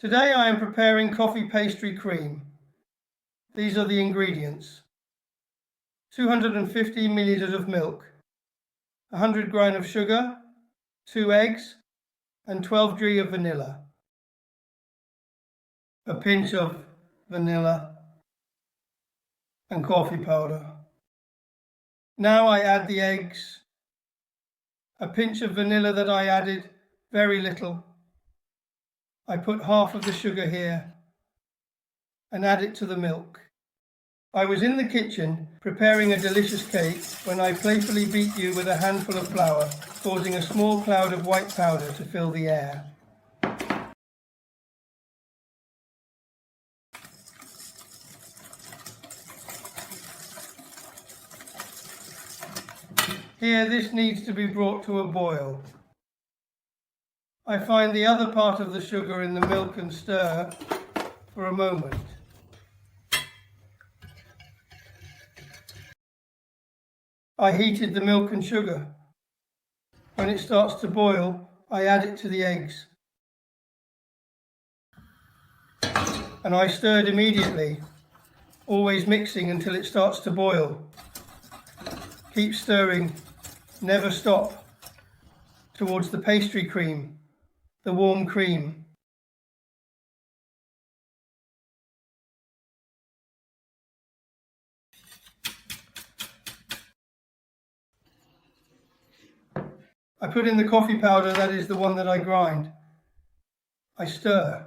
Today I am preparing coffee pastry cream. These are the ingredients: 250 milliliters of milk, 100 grams of sugar, 2 eggs and 12 g of vanilla, a pinch of vanilla and coffee powder. Now I add the eggs, a pinch of vanilla that I added very little. I put half of the sugar here and add it to the milk. I was in the kitchen preparing a delicious cake when I playfully beat you with a handful of flour, causing a small cloud of white powder to fill the air. Here, this needs to be brought to a boil. I find the other part of the sugar in the milk and stir for a moment. I heated the milk and sugar. When it starts to boil, I add it to the eggs. And I stirred immediately, always mixing until it starts to boil. Keep stirring, never stop, towards the pastry cream, the warm cream. I put in the coffee powder, that is the one that I grind. I stir.